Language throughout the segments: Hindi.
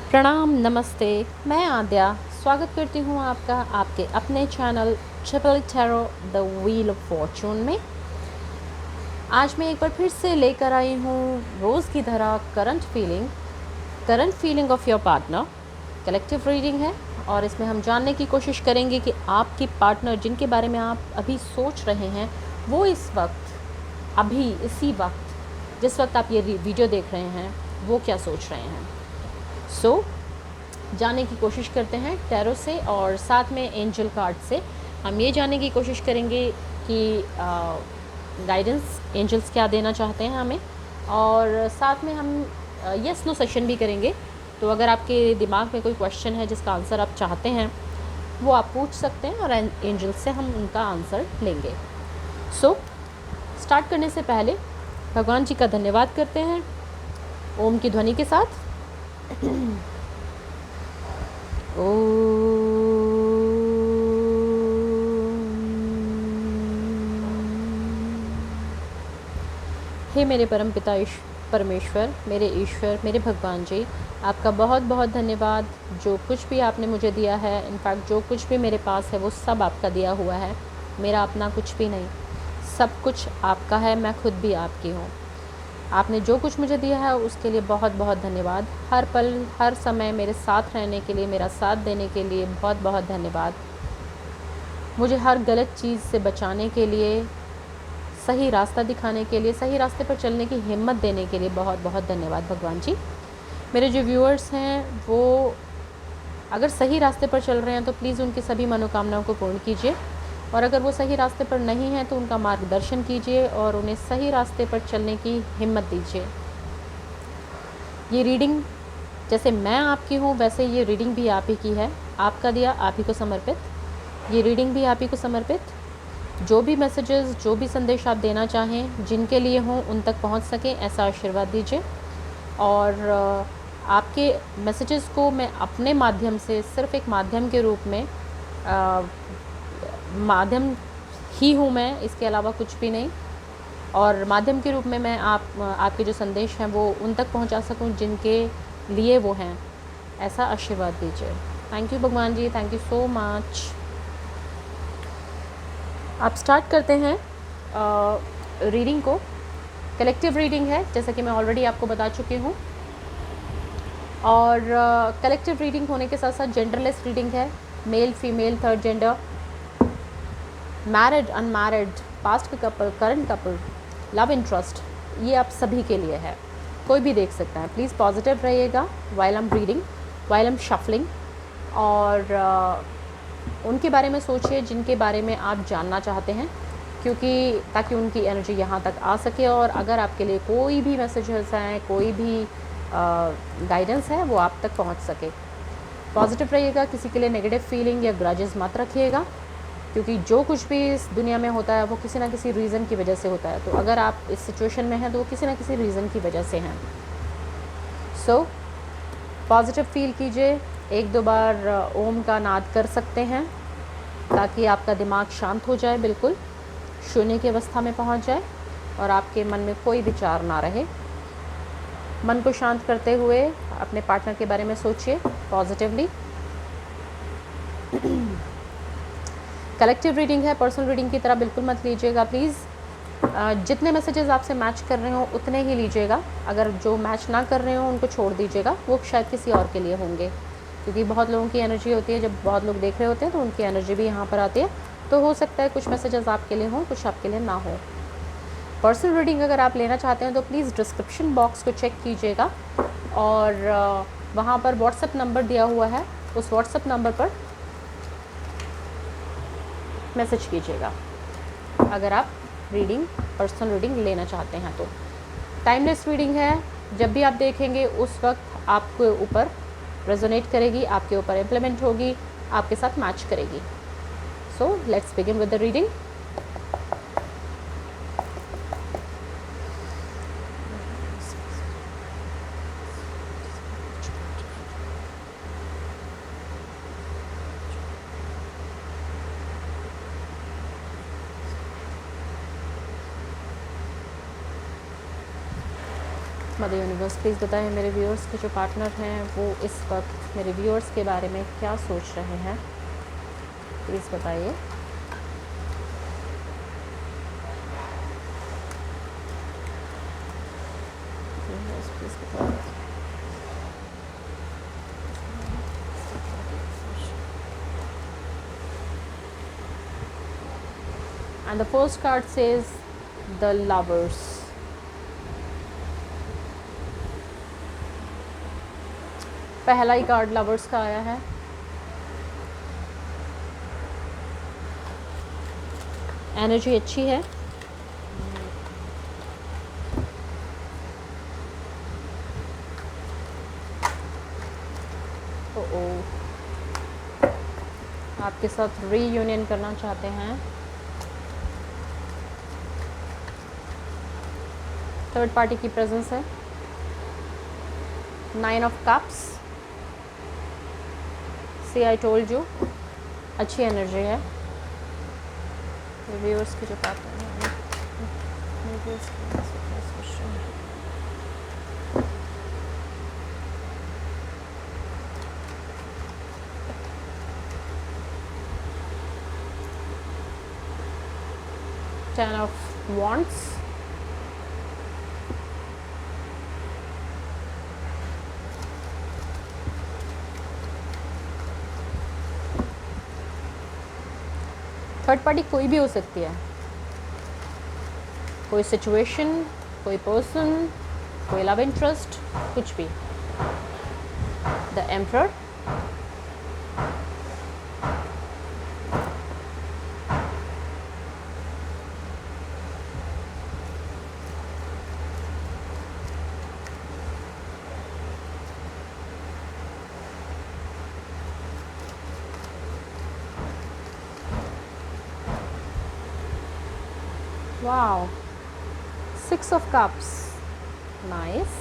प्रणाम, नमस्ते। मैं आद्या स्वागत करती हूँ आपका आपके अपने channel triple tarot the wheel of Fortune में। आज मैं एक बार फिर से लेकर आई हूँ रोज़ की तरह current feeling of your partner. Collective reading है और इसमें हम जानने की कोशिश करेंगे कि आपकी पार्टनर जिनके बारे में आप अभी सोच रहे हैं वो इस वक्त अभी इसी वक्त जिस वक्त आप ये वीडियो देख रहे हैं वो क्या सोच रहे हैं। जानने की कोशिश करते हैं टैरो से और साथ में एंजल कार्ड से हम ये जानने की कोशिश करेंगे कि गाइडेंस एंजल्स क्या देना चाहते हैं हमें, और साथ में हम यस नो सेशन भी करेंगे। तो अगर आपके दिमाग में कोई क्वेश्चन है जिसका आंसर आप चाहते हैं वो आप पूछ सकते हैं और एंजल्स से हम उनका आंसर लेंगे। स्टार्ट करने से पहले भगवान जी का धन्यवाद करते हैं ओम की ध्वनि के साथ। हे मेरे परम पिता परमेश्वर, मेरे ईश्वर, मेरे भगवान जी, आपका बहुत बहुत धन्यवाद। जो कुछ भी आपने मुझे दिया है, इनफैक्ट जो कुछ भी मेरे पास है वो सब आपका दिया हुआ है। मेरा अपना कुछ भी नहीं, सब कुछ आपका है। मैं खुद भी आपकी हूँ। आपने जो कुछ मुझे दिया है उसके लिए बहुत बहुत धन्यवाद। हर पल हर समय मेरे साथ रहने के लिए, मेरा साथ देने के लिए बहुत बहुत धन्यवाद। मुझे हर गलत चीज़ से बचाने के लिए, सही रास्ता दिखाने के लिए, सही रास्ते पर चलने की हिम्मत देने के लिए बहुत बहुत धन्यवाद भगवान जी। मेरे जो व्यूअर्स हैं वो अगर सही रास्ते पर चल रहे हैं तो प्लीज़ उनकी सभी मनोकामनाओं को पूर्ण कीजिए, और अगर वो सही रास्ते पर नहीं हैं तो उनका मार्गदर्शन कीजिए और उन्हें सही रास्ते पर चलने की हिम्मत दीजिए। ये रीडिंग जैसे मैं आपकी हूँ वैसे ये रीडिंग भी आप ही की है, आपका दिया आप ही को समर्पित। ये रीडिंग भी आप ही को समर्पित। जो भी मैसेजेस, जो भी संदेश आप देना चाहें, जिनके लिए हों उन तक पहुँच सकें, ऐसा आशीर्वाद दीजिए। और आपके मैसेजेस को मैं अपने माध्यम से सिर्फ एक माध्यम के रूप में माध्यम ही हूँ मैं, इसके अलावा कुछ भी नहीं। और माध्यम के रूप में मैं आपके जो संदेश हैं वो उन तक पहुँचा सकूँ जिनके लिए वो हैं, ऐसा आशीर्वाद दीजिए। थैंक यू भगवान जी, थैंक यू सो मच। आप स्टार्ट करते हैं रीडिंग को। कलेक्टिव रीडिंग है जैसा कि मैं ऑलरेडी आपको बता चुकी हूँ, और कलेक्टिव रीडिंग होने के साथ साथ जेंडरलेस रीडिंग है। Male, female, third gender, married, unmarried, past का couple, current couple, love interest, ये आप सभी के लिए है। कोई भी देख सकता है। प्लीज़ पॉजिटिव रहिएगा while I'm reading, while I'm shuffling, और उनके बारे में सोचिए जिनके बारे में आप जानना चाहते हैं, क्योंकि ताकि उनकी एनर्जी यहाँ तक आ सके, और अगर आपके लिए कोई भी मैसेजेस हैं, कोई भी गाइडेंस है वो आप तक पहुँच सके। पॉजिटिव रहिएगा, किसी के लिए नेगेटिव फीलिंग या ग्रजेस मत रखिएगा, क्योंकि जो कुछ भी इस दुनिया में होता है वो किसी ना किसी रीज़न की वजह से होता है। तो अगर आप इस सिचुएशन में हैं तो वो किसी ना किसी रीज़न की वजह से हैं। पॉजिटिव फील कीजिए। एक दो बार ओम का नाद कर सकते हैं ताकि आपका दिमाग शांत हो जाए, बिल्कुल शून्य की अवस्था में पहुंच जाए और आपके मन में कोई विचार ना रहे। मन को शांत करते हुए अपने पार्टनर के बारे में सोचिए पॉजिटिवली। कलेक्टिव रीडिंग है, पर्सनल रीडिंग की तरह बिल्कुल मत लीजिएगा प्लीज़। जितने मैसेजेस आपसे मैच कर रहे हो उतने ही लीजिएगा। अगर जो मैच ना कर रहे हो उनको छोड़ दीजिएगा, वो शायद किसी और के लिए होंगे, क्योंकि बहुत लोगों की एनर्जी होती है। जब बहुत लोग देख रहे होते हैं तो उनकी एनर्जी भी यहाँ पर आती है। तो हो सकता है कुछ मैसेजेस आपके लिए हों, कुछ आपके लिए ना हो। पर्सनल रीडिंग अगर आप लेना चाहते हैं तो प्लीज़ डिस्क्रिप्शन बॉक्स को चेक कीजिएगा, और वहाँ पर व्हाट्सएप नंबर दिया हुआ है, उस व्हाट्सएप नंबर पर मैसेज कीजिएगा अगर आप पर्सनल रीडिंग लेना चाहते हैं। तो टाइमलेस रीडिंग है, जब भी आप देखेंगे उस वक्त आपके ऊपर रेजोनेट करेगी, आपके ऊपर इम्प्लीमेंट होगी, आपके साथ मैच करेगी। So let's begin with the reading. Mother universe please बताएं मेरे व्यूअर्स के जो पार्टनर हैं वो इस वक्त मेरे व्यूअर्स के बारे में क्या सोच रहे हैं, प्लीज़ बताइए। प्लीज़ बताइए। And the first card says the lovers. पहला ही कार्ड लवर्स का आया है। एनर्जी अच्छी है। आपके साथ रीयूनियन करना चाहते हैं। थर्ड पार्टी की प्रेजेंस है। 9 of cups. See I told you, अच्छी एनर्जी है। व्यूअर्स की जो बात है Ten of Wands, third party कोई भी हो सकती है, कोई सिचुएशन, कोई पर्सन, कोई लव इंटरेस्ट, कुछ भी। The emperor, wow, 6 of Cups, nice.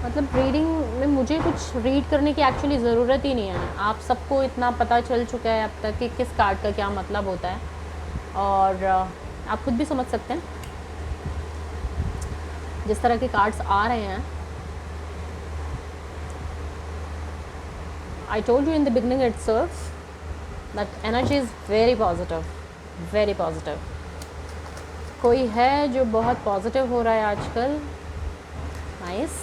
मतलब रीडिंग में मुझे कुछ रीड करने की एक्चुअली ज़रूरत ही नहीं है। आप सबको इतना पता चल चुका है अब तक कि किस कार्ड का क्या मतलब होता है, और आप खुद भी समझ सकते हैं जिस तरह के कार्ड्स आ रहे हैं। आई told you in the beginning itself that energy is very positive, very positive. कोई है जो बहुत पॉजिटिव हो रहा है आजकल। Nice.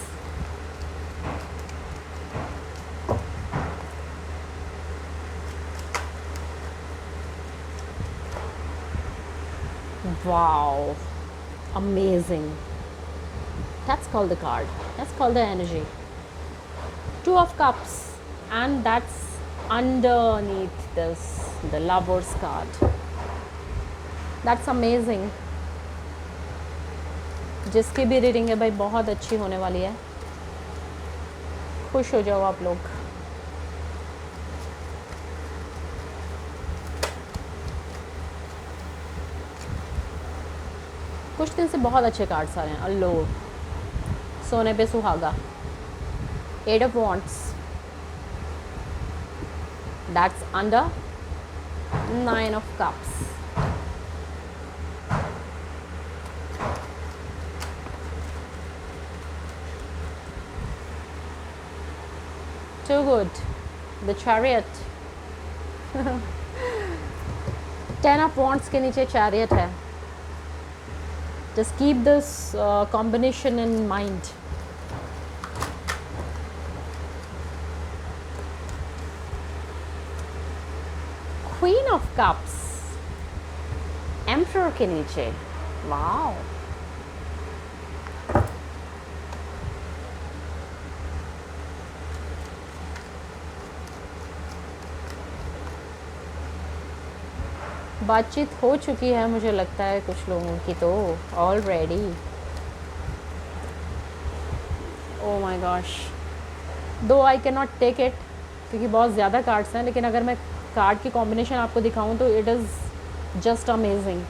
Wow, amazing. That's called the card, that's called the energy. 2 of Cups, and that's underneath this, the Lovers card. That's amazing. जिसकी भी रीडिंग है भाई बहुत अच्छी होने वाली है। खुश हो जाओ आप लोग। कुछ दिन से बहुत अच्छे कार्ड्स आ रहे हैं। अल्लो, सोने पे सुहागा। 8 of Wands, that's under 9 of Cups. Too good. The Chariot. 10 of Wands के नीचे Chariot है। Just keep this combination in mind. Queen of Cups, Emperor के नीचे। वाओ, बातचीत हो चुकी है मुझे लगता है कुछ लोगों की तो already. O my gosh, though I can not take it क्योंकि बहुत ज़्यादा कार्ड्स हैं, लेकिन अगर मैं कार्ड की कॉम्बिनेशन आपको दिखाऊं तो it is just amazing.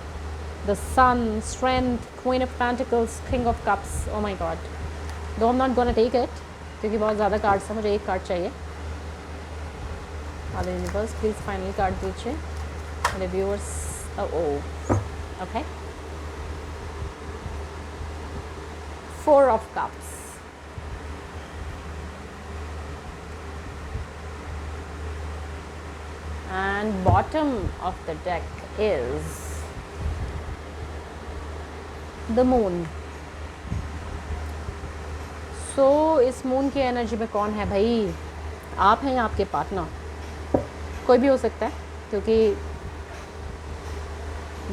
The sun, strength, queen of pentacles, king of cups. Oh my god, though I am not gonna take it क्योंकि बहुत ज़्यादा कार्ड्स हैं, मुझे एक कार्ड चाहिए। Mother universe please final card दीजिए मेरे viewers. Okay, 4 of cups. And bottom of the deck is the moon. So इस मून की एनर्जी में कौन है भाई? आप हैं या आपके पार्टनर? कोई भी हो सकता है, क्योंकि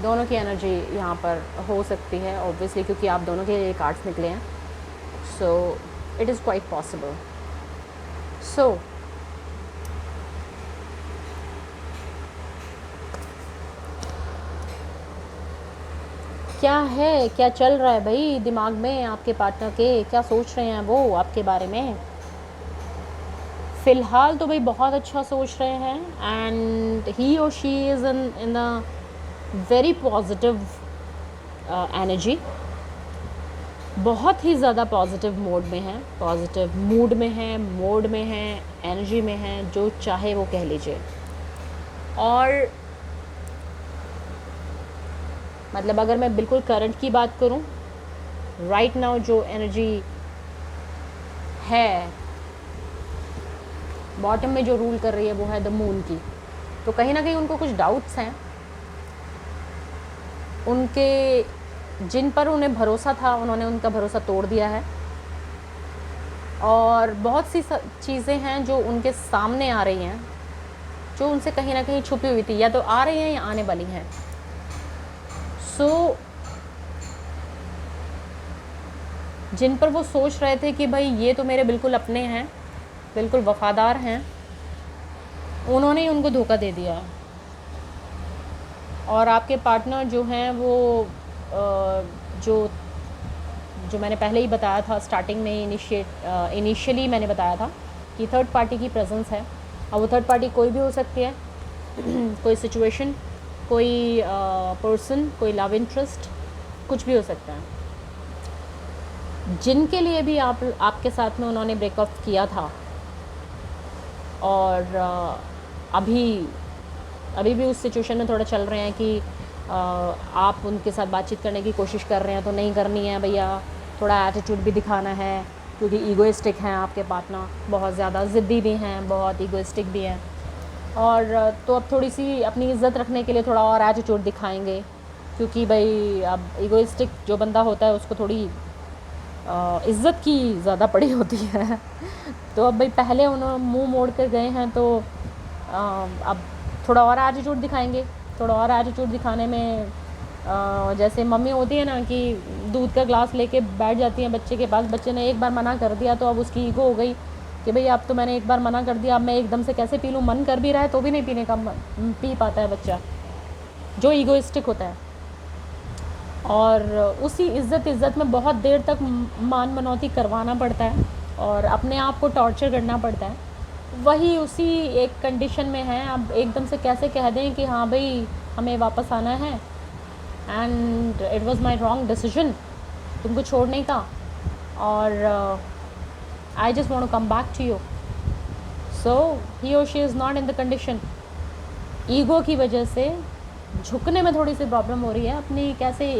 दोनों की एनर्जी यहाँ पर हो सकती है ऑब्वियसली, क्योंकि आप दोनों के कार्ड्स निकले हैं. So it is quite possible. So क्या है, क्या चल रहा है भाई दिमाग में आपके पार्टनर के? क्या सोच रहे हैं वो आपके बारे में? फ़िलहाल तो भाई बहुत अच्छा सोच रहे हैं. एंड ही और she is in the very positive energy. बहुत ही ज़्यादा पॉजिटिव मोड में है, पॉजिटिव मूड में है, मोड में है, एनर्जी में है, जो चाहे वो कह लीजिए. और मतलब अगर मैं बिल्कुल करंट की बात करूं, राइट नाउ जो एनर्जी है बॉटम में जो रूल कर रही है वो है द मून की. तो कहीं ना कहीं उनको कुछ डाउट्स हैं. उनके जिन पर उन्हें भरोसा था उन्होंने उनका भरोसा तोड़ दिया है. और बहुत सी चीज़ें हैं जो उनके सामने आ रही हैं, जो उनसे कहीं ना कहीं छुपी हुई थी, या तो आ रही हैं या आने वाली हैं. सो जिन पर वो सोच रहे थे कि भाई ये तो मेरे बिल्कुल अपने हैं, बिल्कुल वफ़ादार हैं, उन्होंने ही उनको धोखा दे दिया. और आपके पार्टनर जो हैं वो जो मैंने पहले ही बताया था स्टार्टिंग में, इनिशियली मैंने बताया था कि थर्ड पार्टी की प्रेजेंस है. और वो थर्ड पार्टी कोई भी हो सकती है, कोई सिचुएशन, कोई पर्सन, कोई लव इंटरेस्ट, कुछ भी हो सकता है. जिनके लिए भी आपके साथ में उन्होंने ब्रेकअप किया था और अभी भी उस सिचुएशन में थोड़ा चल रहे हैं कि आप उनके साथ बातचीत करने की कोशिश कर रहे हैं, तो नहीं करनी है भैया, थोड़ा एटीट्यूड भी दिखाना है, क्योंकि ईगोइस्टिक हैं आपके पार्टनर, बहुत ज़्यादा ज़िद्दी भी हैं, बहुत ईगोइस्टिक भी हैं. और तो अब थोड़ी सी अपनी इज़्ज़त रखने के लिए थोड़ा और एटीट्यूड दिखाएंगे, क्योंकि भाई अब ईगोइस्टिक जो बंदा होता है उसको थोड़ी इज़्ज़त की ज़्यादा पड़ी होती है. तो अब भाई पहले उन्होंने मुंह मोड़ कर गए हैं, तो अब थोड़ा और एटीट्यूड दिखाएंगे. थोड़ा और एटीट्यूड दिखाने में जैसे मम्मी होती है ना कि दूध का ग्लास लेके बैठ जाती हैं बच्चे के पास, बच्चे ने एक बार मना कर दिया तो अब उसकी ईगो हो गई कि भाई अब तो मैंने एक बार मना कर दिया, अब मैं एकदम से कैसे पी लूँ. मन कर भी रहा है तो भी नहीं पीने का पी पाता है बच्चा, जो ईगोइस्टिक होता है. और उसी इज़्ज़त में बहुत देर तक मान मनौती करवाना पड़ता है और अपने आप को टॉर्चर करना पड़ता है. वही उसी एक कंडीशन में है. अब एकदम से कैसे कह दें कि हाँ भाई हमें वापस आना है, and it was my wrong decision, तुमको छोड़ नहीं था, और I just want to come back to you. So he और she is not in the condition. Ego की वजह से झुकने में थोड़ी सी प्रॉब्लम हो रही है. अपनी कैसे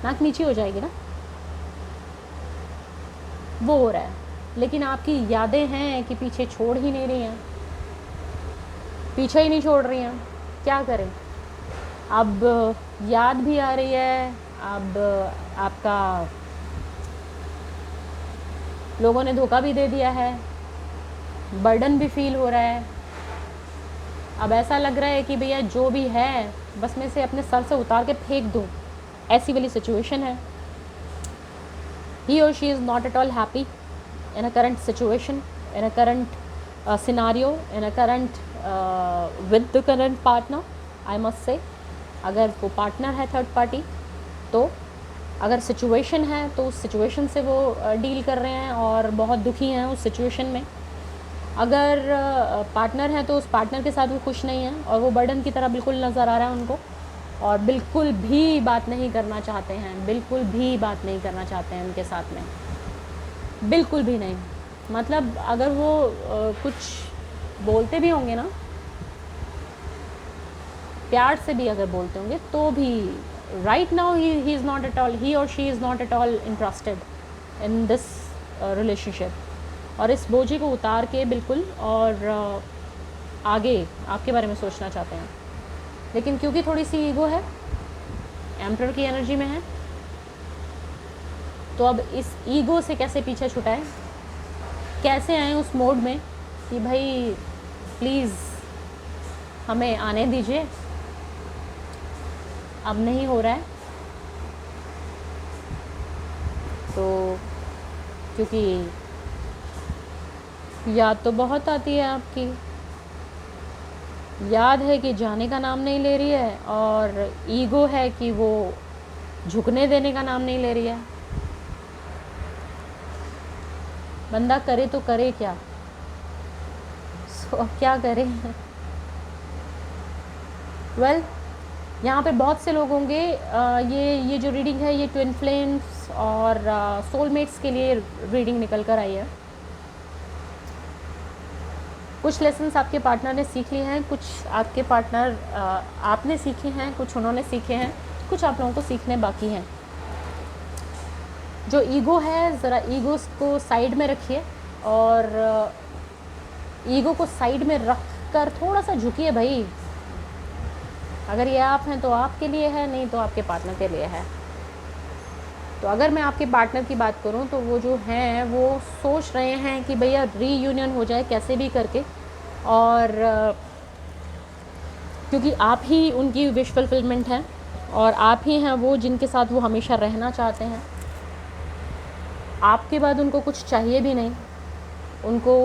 नाक नीची हो जाएगी ना, वो हो रहा है. लेकिन आपकी यादें हैं कि पीछे छोड़ ही नहीं रही हैं, पीछे ही नहीं छोड़ रही हैं. क्या करें, अब याद भी आ रही है, अब आपका लोगों ने धोखा भी दे दिया है, बर्डन भी फील हो रहा है. अब ऐसा लग रहा है कि भैया जो भी है बस मैं से अपने सर से उतार के फेंक दूँ, ऐसी वाली सिचुएशन है. ही और she is not at all happy in a current situation, in a current scenario, in a current with the current partner, I must say. अगर वो पार्टनर है थर्ड पार्टी, तो अगर सिचुएशन है तो उस सिचुएशन से वो डील कर रहे हैं और बहुत दुखी हैं उस सिचुएशन में. अगर पार्टनर है तो उस पार्टनर के साथ वो खुश नहीं है और वो बर्डन की तरह बिल्कुल नज़र आ रहा है उनको, और बिल्कुल भी बात नहीं करना चाहते हैं, बिल्कुल भी बात नहीं करना चाहते हैं उनके साथ में, बिल्कुल भी नहीं. मतलब अगर वो कुछ बोलते भी होंगे ना, प्यार से भी अगर बोलते होंगे, तो भी right now he is not at all, he और she is not at all interested. In this relationship, और इस बोझे को उतार के बिल्कुल और आगे आपके बारे में सोचना चाहते हैं। लेकिन क्योंकि थोड़ी सी ईगो है, एम्परर की एनर्जी में है, तो अब इस ईगो से कैसे पीछे छुटाएं, कैसे आए उस मोड में कि भाई प्लीज़ हमें आने दीजिए, अब नहीं हो रहा है। तो क्योंकि याद तो बहुत आती है आपकी, याद है कि जाने का नाम नहीं ले रही है, और ईगो है कि वो झुकने देने का नाम नहीं ले रही है। बंदा करे तो करे क्या, अब क्या करें। वेल, यहाँ पे बहुत से लोग होंगे, ये जो रीडिंग है ये ट्विन फ्लेम्स और सोलमेट्स के लिए रीडिंग निकल कर आई है। कुछ लेसन्स आपके पार्टनर ने सीख लिए हैं, कुछ आपके पार्टनर आपने सीखे हैं, कुछ उन्होंने सीखे हैं, कुछ आप लोगों को सीखने बाकी हैं। जो ईगो है, ज़रा ईगो को साइड में रखिए, और ईगो को साइड में रख कर थोड़ा सा झुकिए भाई। अगर ये आप हैं तो आपके लिए है, नहीं तो आपके पार्टनर के लिए है। तो अगर मैं आपके पार्टनर की बात करूं तो वो जो हैं वो सोच रहे हैं कि भैया रीयूनियन हो जाए कैसे भी करके, और क्योंकि आप ही उनकी विश फुलफिलमेंट हैं, और आप ही हैं वो जिनके साथ वो हमेशा रहना चाहते हैं। आपके बाद उनको कुछ चाहिए भी नहीं, उनको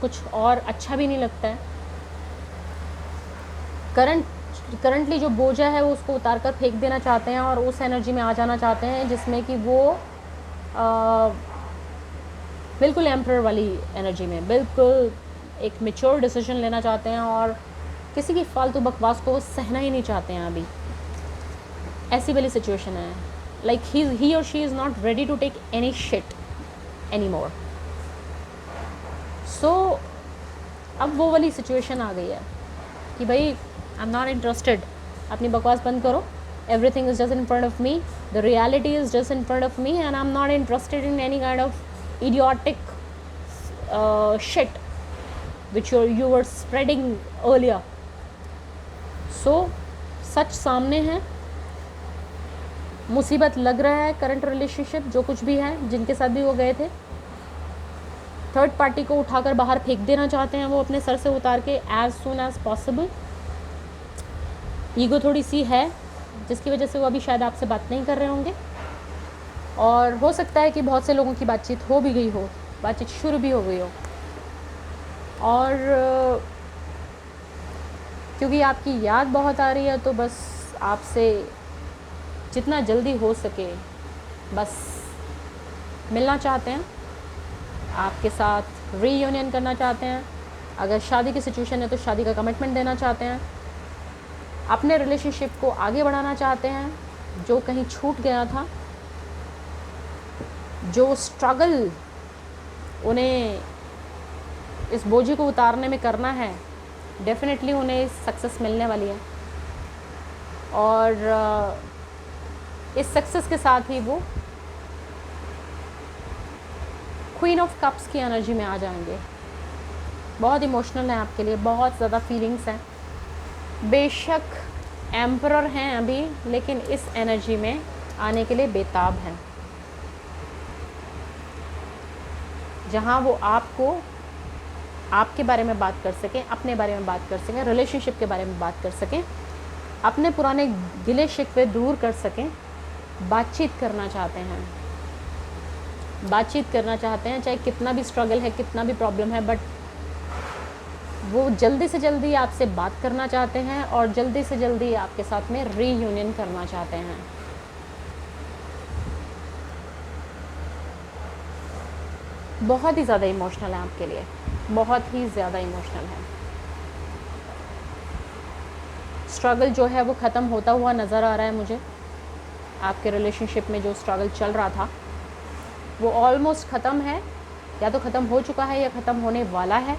कुछ और अच्छा भी नहीं लगता है। करंटली जो बोझा है वो उसको उतार कर फेंक देना चाहते हैं, और उस एनर्जी में आ जाना चाहते हैं जिसमें कि वो बिल्कुल एम्परर वाली एनर्जी में बिल्कुल एक मैच्योर डिसीजन लेना चाहते हैं, और किसी की फालतू बकवास को वो सहना ही नहीं चाहते हैं। अभी ऐसी वाली सिचुएशन है, लाइक ही और she is not ready to take any shit any more. So अब वो वाली सिचुएशन आ गई है कि भाई आई एम नॉट इंटरेस्टेड, अपनी बकवास बंद करो, everything is just in front of me, the reality is just in front of me, and I'm not interested in any kind of idiotic shit which you were spreading earlier. So सच सामने है, मुसीबत लग रहा है। करंट रिलेशनशिप जो कुछ भी है, जिनके साथ भी वो गए थे, थर्ड पार्टी को उठाकर बाहर फेंक देना चाहते हैं वो अपने सर से उतार के as soon as possible. Ego थोड़ी सी है जिसकी वजह से वो अभी शायद आपसे बात नहीं कर रहे होंगे, और हो सकता है कि बहुत से लोगों की बातचीत हो भी गई हो, बातचीत शुरू भी हो गई हो, और क्योंकि आपकी याद बहुत आ रही है तो बस आपसे जितना जल्दी हो सके बस मिलना चाहते हैं, आपके साथ रीयूनियन करना चाहते हैं। अगर शादी की सिचुएशन है तो शादी का कमिटमेंट देना चाहते हैं, अपने रिलेशनशिप को आगे बढ़ाना चाहते हैं, जो कहीं छूट गया था, जो स्ट्रगल उन्हें इस बोझे को उतारने में करना है, डेफिनेटली उन्हें सक्सेस मिलने वाली है, और इस सक्सेस के साथ ही वो क्वीन ऑफ कप्स की एनर्जी में आ जाएंगे। बहुत इमोशनल है आपके लिए, बहुत ज़्यादा फीलिंग्स हैं। बेशक एम्परर हैं अभी, लेकिन इस एनर्जी में आने के लिए बेताब हैं, जहाँ वो आपको आपके बारे में बात कर सकें, अपने बारे में बात कर सकें, रिलेशनशिप के बारे में बात कर सकें, अपने पुराने गिले शिकवे दूर कर सकें। बातचीत करना चाहते हैं, बातचीत करना चाहते हैं, चाहे कितना भी स्ट्रगल है, कितना भी प्रॉब्लम है, बट वो जल्दी से जल्दी आपसे बात करना चाहते हैं, और जल्दी से जल्दी आपके साथ में रीयूनियन करना चाहते हैं। बहुत ही ज़्यादा इमोशनल है आपके लिए, बहुत ही ज़्यादा इमोशनल है। स्ट्रगल जो है वो ख़त्म होता हुआ नज़र आ रहा है मुझे। आपके रिलेशनशिप में जो स्ट्रगल चल रहा था वो ऑलमोस्ट ख़त्म है, या तो ख़त्म हो चुका है या ख़त्म होने वाला है।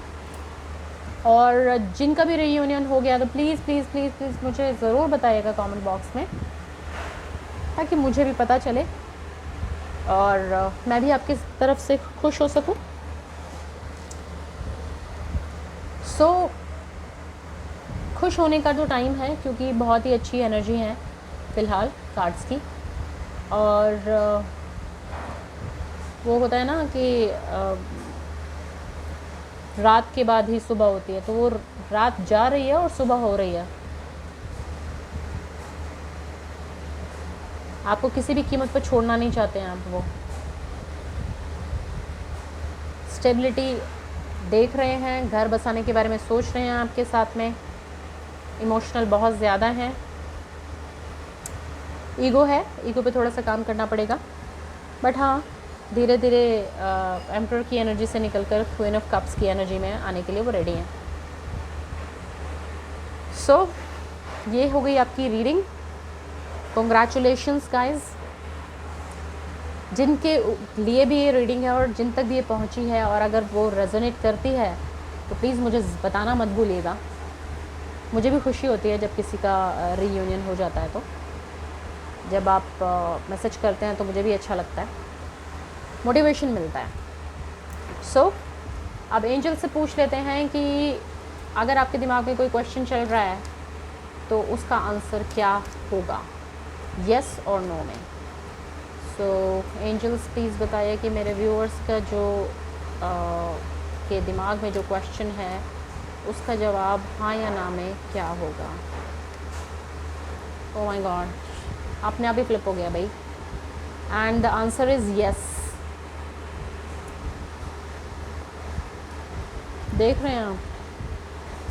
और जिनका भी रीयूनियन हो गया तो प्लीज़ प्लीज़ प्लीज़ प्लीज़ मुझे ज़रूर बताइएगा कमेंट बॉक्स में, ताकि मुझे भी पता चले और मैं भी आपकी तरफ से खुश हो सकूं। सो खुश होने का जो टाइम है, क्योंकि बहुत ही अच्छी एनर्जी है फ़िलहाल कार्ड्स की। और वो होता है ना कि रात के बाद ही सुबह होती है, तो वो रात जा रही है और सुबह हो रही है। आपको किसी भी कीमत पर छोड़ना नहीं चाहते हैं आप। वो स्टेबिलिटी देख रहे हैं, घर बसाने के बारे में सोच रहे हैं आपके साथ में। इमोशनल बहुत ज़्यादा है, ईगो है, ईगो पे थोड़ा सा काम करना पड़ेगा। बट हाँ, धीरे धीरे एम्परर की एनर्जी से निकलकर क्वीन ऑफ कप्स की एनर्जी में आने के लिए वो रेडी हैं। सो ये हो गई आपकी रीडिंग। कॉन्ग्रेचुलेशंस गाइज, जिनके लिए भी ये रीडिंग है और जिन तक भी ये पहुंची है, और अगर वो रेजोनेट करती है तो प्लीज़ मुझे बताना मत भूलिएगा। मुझे भी खुशी होती है जब किसी का रीयूनियन हो जाता है, तो जब आप मैसेज करते हैं तो मुझे भी अच्छा लगता है, मोटिवेशन मिलता है। सो अब एंजल से पूछ लेते हैं कि अगर आपके दिमाग में कोई क्वेश्चन चल रहा है तो उसका आंसर क्या होगा, येस और नो में। सो एंजल्स प्लीज़ बताइए कि मेरे व्यूअर्स का जो के दिमाग में जो क्वेश्चन है उसका जवाब हाँ या ना में क्या होगा। ओह माय गॉड, अपने आप ही फ्लिप हो गया भाई, and the answer is yes. देख रहे हैं आप,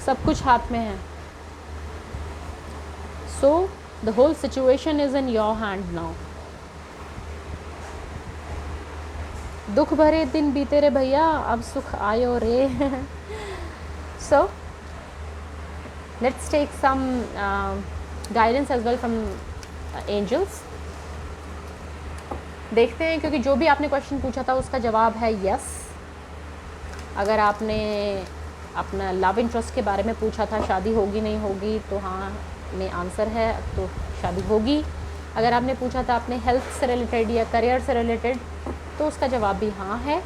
सब कुछ हाथ में है। So the whole situation is in your hand now. दुख भरे दिन बीते रे भैया, अब सुख आयो रे। So let's take some guidance as well from angels. देखते हैं, क्योंकि जो भी आपने क्वेश्चन पूछा था उसका जवाब है यस। अगर आपने अपना लव इंटरेस्ट के बारे में पूछा था, शादी होगी नहीं होगी, तो हाँ में आंसर है, तो शादी होगी। अगर आपने पूछा था अपने हेल्थ से रिलेटेड या करियर से रिलेटेड, तो उसका जवाब भी हाँ है।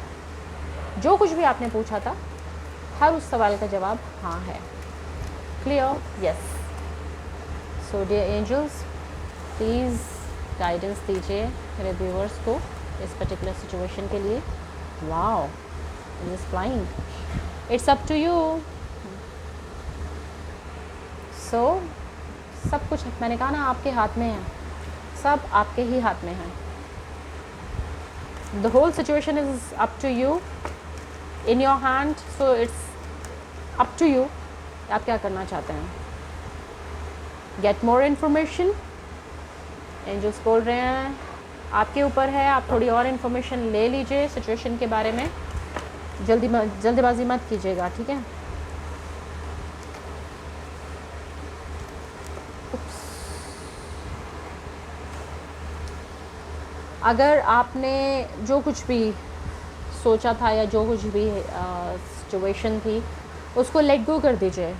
जो कुछ भी आपने पूछा था, हर उस सवाल का जवाब हाँ है। Clear? Yes. So dear angels, please guidance दीजिए मेरे व्यूअर्स को इस पर्टिकुलर सिचुएशन के लिए। Wow, it is flying, it's up to you. So सब कुछ, मैंने कहा ना, आपके हाथ में है, सब आपके ही हाथ में है। The whole situation is up to you, in your hand, so it's up to you आप क्या करना चाहते हैं। Get more information, एंजल्स बोल रहे हैं आपके ऊपर है। आप थोड़ी और इन्फॉर्मेशन ले लीजिए सिचुएशन के बारे में, जल्दीबाजी मत कीजिएगा, ठीक है। अगर आपने जो कुछ भी सोचा था या जो कुछ भी सिचुएशन थी उसको लेट गो कर दीजिए।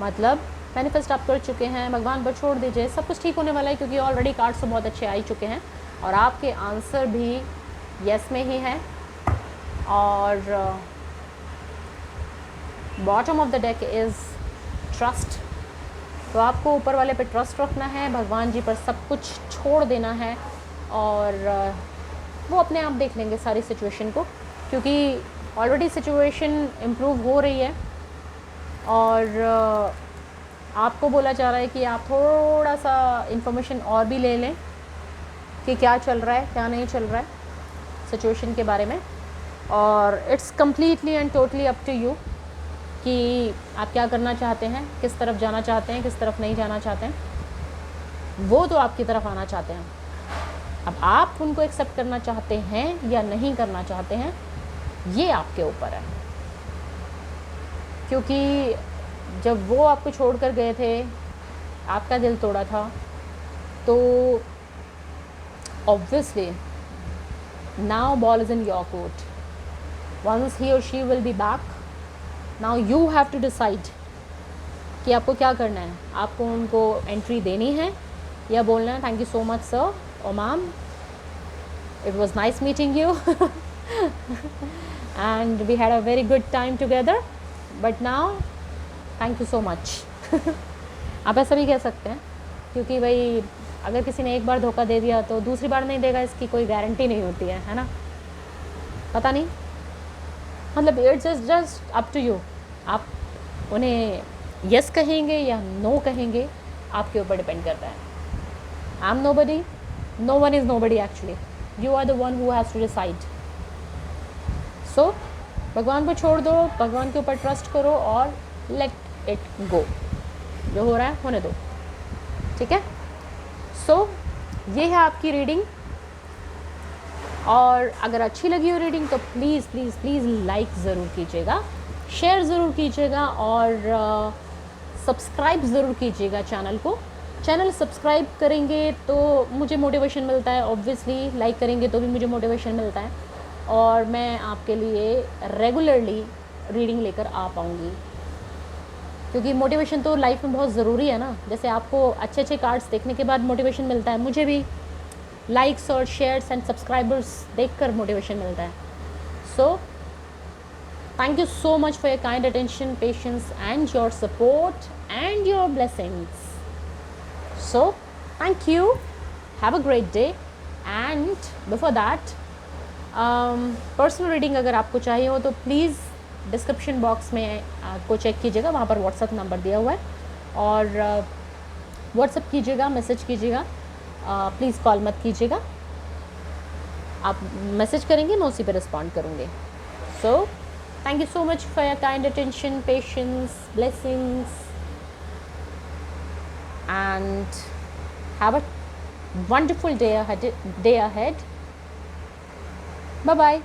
मतलब मैनिफेस्ट आप कर चुके हैं, भगवान पर छोड़ दीजिए, सब कुछ ठीक होने वाला है, क्योंकि ऑलरेडी कार्ड्स तो बहुत अच्छे आ ही चुके हैं और आपके आंसर भी यस में ही है। और bottom of the deck is trust. तो आपको ऊपर वाले पे ट्रस्ट रखना है, भगवान जी पर सब कुछ छोड़ देना है, और वो अपने आप देख लेंगे सारी सिचुएशन को, क्योंकि ऑलरेडी सिचुएशन इम्प्रूव हो रही है। और आपको बोला जा रहा है कि आप थोड़ा सा इन्फॉर्मेशन और भी ले लें कि क्या चल रहा है, क्या नहीं चल रहा है सिचुएशन के बारे में। और it's completely and totally up to you कि आप क्या करना चाहते हैं, किस तरफ जाना चाहते हैं, किस तरफ नहीं जाना चाहते हैं। वो तो आपकी तरफ आना चाहते हैं, अब आप उनको एक्सेप्ट करना चाहते हैं या नहीं करना चाहते हैं, ये आपके ऊपर है। क्योंकि जब वो आपको छोड़कर गए थे, आपका दिल तोड़ा था, तो obviously now ball is in your court. Once he और she will be back, now you have to decide कि आपको क्या करना है। आपको उनको एंट्री देनी है या बोलना है thank you so much sir और ma'am, It was nice meeting you. And we had a very good time together. But now, thank you so much. आप ऐसा भी कह सकते हैं, क्योंकि भाई अगर किसी ने एक बार धोखा दे दिया तो दूसरी बार नहीं देगा, इसकी कोई गारंटी नहीं होती है ना। पता नहीं, मतलब it's just up to you. आप उन्हें यस कहेंगे या नो कहेंगे, आपके ऊपर डिपेंड करता है। I am nobody, no one is nobody actually, you are the one who has to decide. So भगवान को छोड़ दो, भगवान के ऊपर ट्रस्ट करो और लेट इट गो। जो हो रहा है होने दो, ठीक है। सो ये है आपकी रीडिंग, और अगर अच्छी लगी हो रीडिंग तो प्लीज़ प्लीज़ प्लीज़ लाइक ज़रूर कीजिएगा, शेयर ज़रूर कीजिएगा, और सब्सक्राइब ज़रूर कीजिएगा चैनल को। चैनल सब्सक्राइब करेंगे तो मुझे मोटिवेशन मिलता है, ऑब्वियसली लाइक करेंगे तो भी मुझे मोटिवेशन मिलता है, और मैं आपके लिए रेगुलरली रीडिंग लेकर आ पाऊँगी, क्योंकि मोटिवेशन तो लाइफ में बहुत ज़रूरी है ना। जैसे आपको अच्छे अच्छे कार्ड्स देखने के बाद मोटिवेशन मिलता है, मुझे भी लाइक्स और शेयर्स एंड सब्सक्राइबर्स देखकर मोटिवेशन मिलता है। So thank you so much for your kind attention, patience and your support and your blessings. So thank you, have a great day. And before that, personal reading अगर आपको चाहिए हो तो प्लीज़ डिस्क्रिप्शन बॉक्स में को चेक कीजिएगा, वहाँ पर व्हाट्सएप नंबर दिया हुआ है, और व्हाट्सएप कीजिएगा, मैसेज कीजिएगा, प्लीज़ कॉल मत कीजिएगा। आप मैसेज करेंगे, मैं उसी पे रिस्पॉन्ड करूँगी। So thank you so much for your kind attention, patience, blessings, and have a wonderful day ahead. Bye bye.